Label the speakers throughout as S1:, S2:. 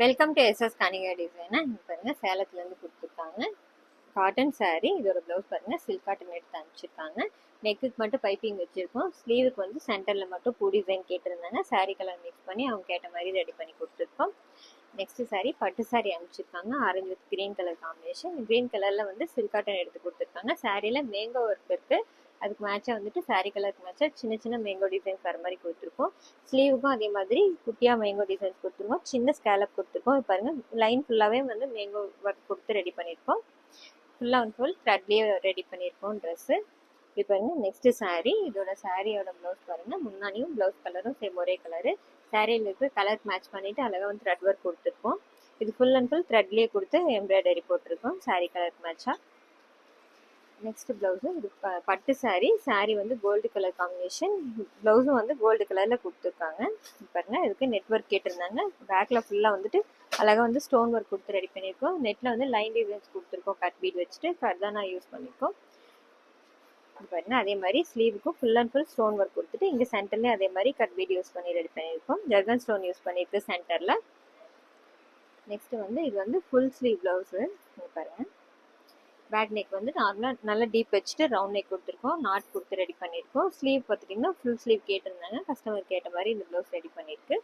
S1: Welcome to SS Kanika டிசைனா. இங்கே பாருங்கள் சேலத்துலேருந்து கொடுத்துருக்காங்க காட்டன் சாரீ. இதோட ப்ளவுஸ் பாருங்கள் சில்க் காட்டன் எடுத்து அனுப்பிச்சிருக்காங்க. நெக்குக்கு மட்டும் பைப்பிங் வச்சுருக்கோம். ஸ்லீவுக்கு வந்து சென்டரில் மட்டும் பூ டிசைன் கேட்டிருந்தாங்க. சாரீ கலர் மிக்ஸ் பண்ணி அவங்க கேட்ட மாதிரி ரெடி பண்ணி கொடுத்துருக்கோம். நெக்ஸ்ட் சாரீ பட்டு சாரீ அனுப்பிச்சிருக்காங்க. Orange with green colour combination. Green கலரில் வந்து சில்க் காட்டன் எடுத்து கொடுத்துருக்காங்க. சாரியில் மேங்கோ ஒர்க் இருக்குது. அதுக்கு மேட்சாக வந்துட்டு சாரீ கலருக்கு மேட்சாக சின்ன சின்ன மேங்கோ டிசைன்ஸ் வர மாதிரி கொடுத்துருக்கோம். ஸ்லீவுக்கும் அதே மாதிரி குட்டியாக மேங்கோ டிசைன்ஸ் கொடுத்துருக்கோம். சின்ன ஸ்கேலப் கொடுத்துருக்கோம். பாருங்கள் லைன் ஃபுல்லாகவே வந்து மேங்கோ ஒர்க் கொடுத்து ரெடி பண்ணியிருக்கோம். ஃபுல்லாக அண்ட் ஃபுல் த்ரெட்லேயே ரெடி பண்ணியிருக்கோம் ட்ரெஸ்ஸு. இது பாருங்கள் நெக்ஸ்ட் சாரீ. இதோட சாரியோட ப்ளவுஸ் பாருங்கள். முன்னாடியும் ப்ளவுஸ் கலரும் சேம் ஒரே கலரு. சாரியில் இருக்கிற கலருக்கு மேட்ச் பண்ணிவிட்டு அழகாக வந்து த்ரெட் ஒர்க் கொடுத்துருக்கோம். இது ஃபுல் அண்ட் ஃபுல் த்ரெட்லேயே கொடுத்து எம்ப்ராய்டரி போட்டிருக்கோம் சாரீ கலருக்கு மேட்சாக. நெக்ஸ்ட் ப்ளவுஸு இது பட்டு சாரீ. சாரீ வந்து கோல்டு கலர் காம்பினேஷன். ப்ளவுஸும் வந்து கோல்டு கலரில் கொடுத்துருக்காங்க. பாருங்கள் இதுக்கு நெட் ஒர்க் கேட்டிருந்தாங்க. பேக்கில் ஃபுல்லாக வந்துட்டு அழகாக வந்து ஸ்டோன் ஒர்க் கொடுத்து ரெடி பண்ணியிருக்கோம். நெட்டில் வந்து லைன் டிசைன்ஸ் கொடுத்துருக்கோம். கட் பீட் வச்சுட்டு ஃபர்தானா யூஸ் பண்ணியிருக்கோம். பாருங்கள் அதே மாதிரி ஸ்லீவுக்கும் full and full stone work கொடுத்துட்டு இங்கே சென்டர்லேயும் அதே மாதிரி கட் பீட் யூஸ் பண்ணி ரெடி பண்ணியிருக்கோம். ஜர்கன் ஸ்டோன் யூஸ் பண்ணியிருக்கு சென்டரில். நெக்ஸ்ட் வந்து இது வந்து ஃபுல் ஸ்லீவ் ப்ளவுஸு. பாருங்கள் பேக் நெக் வந்து நார்மலாக நல்லா டீப் வச்சுட்டு ரவுண்ட் நெக் கொடுத்துருக்கோம். நாட் கொடுத்து ரெடி பண்ணியிருக்கோம். ஸ்லீவ் பார்த்துட்டிங்கன்னா ஃபுல் ஸ்லீவ் கேட்டிருந்தாங்க. கஸ்டமர் கேட்ட மாதிரி இந்த ப்ளவுஸ் ரெடி பண்ணியிருக்கு.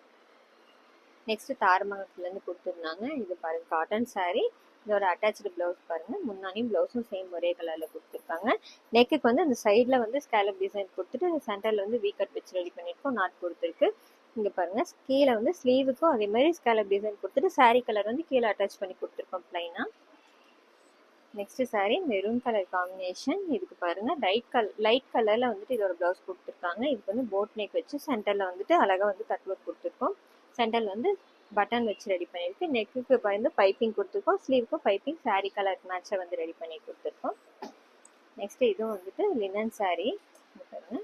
S1: நெக்ஸ்ட்டு தாரமங்கலத்துலேருந்து கொடுத்துருந்தாங்க. இது பாருங்கள் காட்டன் சாரீ. இதோட அட்டாச்சு ப்ளவுஸ் பாருங்கள். முன்னாடியும் ப்ளவுஸும் சேம் ஒரே கலரில் கொடுத்துருக்காங்க. நெக்குக்கு வந்து அந்த சைடில் வந்து ஸ்கேலப் டிசைன் கொடுத்துட்டு சென்டரில் வந்து வீ கட் வச்சு ரெடி பண்ணியிருக்கோம். நாட் கொடுத்துருக்கு. இங்கே பாருங்கள் கீழே வந்து ஸ்லீவுக்கும் அதே மாதிரி ஸ்கேலப் டிசைன் கொடுத்துட்டு சாரீ கலர் வந்து கீழே அட்டாச் பண்ணி கொடுத்துருக்கோம் ப்ளைனாக. Next sari maroon colour combination. இதுக்கு பாருங்க லைட் கலர்ல வந்துட்டு இதோட ப்ளவுஸ் கொடுத்துருக்காங்க. இதுக்கு வந்து போட் நெக் வச்சு சென்டர்ல வந்துட்டு அழகா வந்து கட் ஒர்க் கொடுத்துருக்கோம். சென்டர்ல வந்து பட்டன் வச்சு ரெடி பண்ணியிருக்கு. நெக்குக்கு வந்து பைப்பிங் கொடுத்துருக்கோம். ஸ்லீவுக்கும் பைப்பிங் சாரீ கலருக்கு மேட்சை வந்து ரெடி பண்ணி கொடுத்துருக்கோம். நெக்ஸ்ட் இதுவும் வந்துட்டு லினன் சாரீ. பாருங்க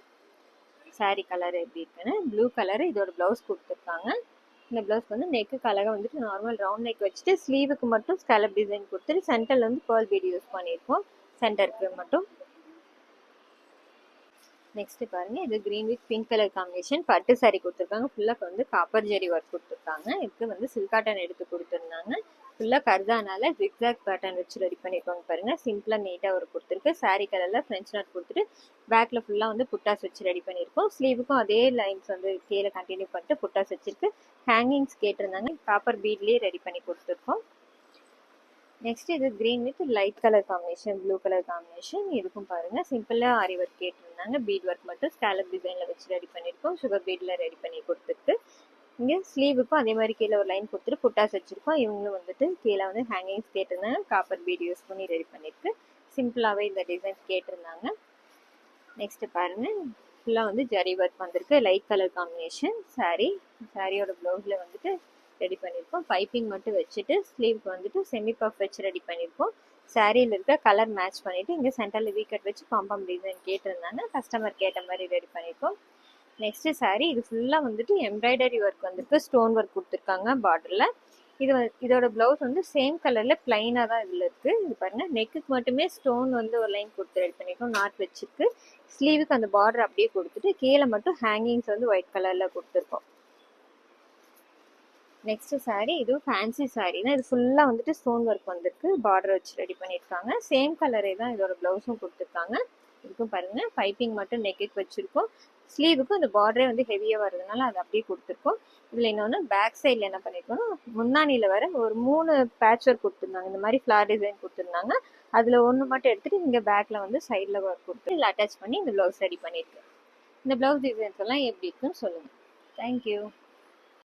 S1: சாரீ கலர் எப்படி இருக்குன்னு ப்ளூ கலர் இதோட ப்ளவுஸ் கொடுத்துருக்காங்க. இந்த ப்ளவுஸ் வந்து நெக்குக்கு அழகாக வந்துட்டு நார்மல் ரவுண்ட் நெக் வச்சுட்டு ஸ்லீவுக்கு மட்டும் ஸ்கேலப் டிசைன் கொடுத்துட்டு சென்டரில் வந்து பேர்ல் பீட் யூஸ் பண்ணியிருக்கோம் சென்டருக்கு மட்டும். நெக்ஸ்ட் பாருங்க இது green with pink colour combination. பட்டு சாரீ கொடுத்துருக்காங்க. ஃபுல்லாக வந்து காப்பர் ஜெரி ஒர்க் கொடுத்துருக்காங்க. இதுக்கு வந்து சில்க் காட்டன் எடுத்து கொடுத்துருந்தாங்க. ஃபுல்லாக கர்தானால ஜிக்ஸாக் பேட்டர்ன் வச்சு ரெடி பண்ணியிருக்காங்க. பாருங்கள் சிம்பிளாக நீட்டாக ஒரு கொடுத்துருக்கு. சாரீ கலரில் ஃப்ரெஞ்ச் நாட் கொடுத்துட்டு பேக்கில் ஃபுல்லாக வந்து புட்டாஸ் வச்சு ரெடி பண்ணியிருக்கோம். ஸ்லீவுக்கும் அதே லைன்ஸ் வந்து கீழே கண்டினியூ பண்ணிட்டு புட்டாஸ் வச்சிருக்கு. ஹேங்கிங்ஸ் கேட்டிருந்தாங்க. காப்பர் பீட்லேயே ரெடி பண்ணி கொடுத்துருக்கோம். நெக்ஸ்ட் இது green with light colour combination, blue colour combination. இதுக்கும் பாருங்க சிம்பிளாக ஆரி ஒர்க் கேட்டிருந்தாங்க. பீட் ஒர்க் மட்டும் ஸ்கேலப் டிசைனில் வச்சு ரெடி பண்ணியிருக்கோம். சுகர் பீடில் ரெடி பண்ணி கொடுத்துருக்கு. இங்கே ஸ்லீவுக்கும் அதே மாதிரி கீழே ஒரு லைன் கொடுத்துட்டு புட்டாஸ் வச்சுருக்கோம். இவங்களும் வந்துட்டு கீழே வந்து ஹேங்கிங்ஸ் கேட்டிருந்தாங்க. காப்பர் பீட் யூஸ் பண்ணி ரெடி பண்ணியிருக்கு. சிம்பிளாகவே இந்த டிசைன்ஸ் கேட்டிருந்தாங்க. நெக்ஸ்ட் பாருங்கள் ஃபுல்லாக வந்து ஜரி ஒர்க் வந்திருக்கு. லைட் கலர் காம்பினேஷன் சாரியோட ப்ளவுஸில் வந்துட்டு ரெடி பண்ணியிருக்கோம். பைப்பிங் மட்டும் வச்சுட்டு ஸ்லீவ்க்கு வந்துட்டு செமி பஃப் வச்சு ரெடி பண்ணியிருக்கோம். சாரியில் இருக்க கலர் மேட்ச் பண்ணிவிட்டு இங்கே சென்டரில் வீ கட் வச்சு பாம்பம் டிசைன் கேட்டிருந்தாங்க. கஸ்டமர் கேட்ட மாதிரி ரெடி பண்ணியிருக்கோம். நெக்ஸ்ட் சாரீ இது ஃபுல்லாக வந்துட்டு எம்ப்ராய்டரி ஒர்க் வந்துருக்கு. ஸ்டோன் ஒர்க் கொடுத்துருக்காங்க பார்டரில். இதோட ப்ளவுஸ் வந்து சேம் கலரில் பிளைனாக தான் இதில் இருக்குது. இது பாருங்கள் நெக்குக்கு மட்டுமே ஸ்டோன் வந்து ஒரு லைன் கொடுத்து ரெடி பண்ணியிருக்கோம். நாட் வச்சுருக்கு. ஸ்லீவுக்கு அந்த பார்டர் அப்படியே கொடுத்துட்டு கீழே மட்டும் ஹேங்கிங்ஸ் வந்து ஒயிட் கலரில் கொடுத்துருக்கோம். நெக்ஸ்ட் சாரீ இதுவும் ஃபேன்சி சாரீ தான். இது ஃபுல்லாக வந்துட்டு ஸ்டோன் ஒர்க் வந்திருக்கு. பார்டர் வச்சு ரெடி பண்ணியிருக்காங்க. சேம் கலரே தான் இதோட ப்ளவுஸும் கொடுத்துருக்காங்க. இதுக்கும் பாருங்கள் பைப்பிங் மட்டும் நெக்குக்கு வச்சுருக்கோம். ஸ்லீவுக்கும் இந்த பார்டரே வந்து ஹெவியாக வருதுனால அது அப்படியே கொடுத்துருக்கோம். இதில் இன்னொன்று பேக் சைடில் என்ன பண்ணியிருக்கோம்னா முன்னாடியில் வர ஒரு 3 பேட்ச் ஒர்க் கொடுத்துருந்தாங்க. இந்த மாதிரி ஃப்ளார் டிசைன் கொடுத்துருந்தாங்க. அதில் ஒன்று மட்டும் எடுத்துகிட்டு இங்கே பேக்கில் வந்து சைடில் ஒர்க் கொடுத்து இதில் அட்டாச் பண்ணி இந்த ப்ளவுஸ் ரெடி பண்ணியிருக்கு. இந்த ப்ளவுஸ் டிசைன்ஸ் எல்லாம் எப்படி இருக்குன்னு சொல்லுங்கள். தேங்க்யூ.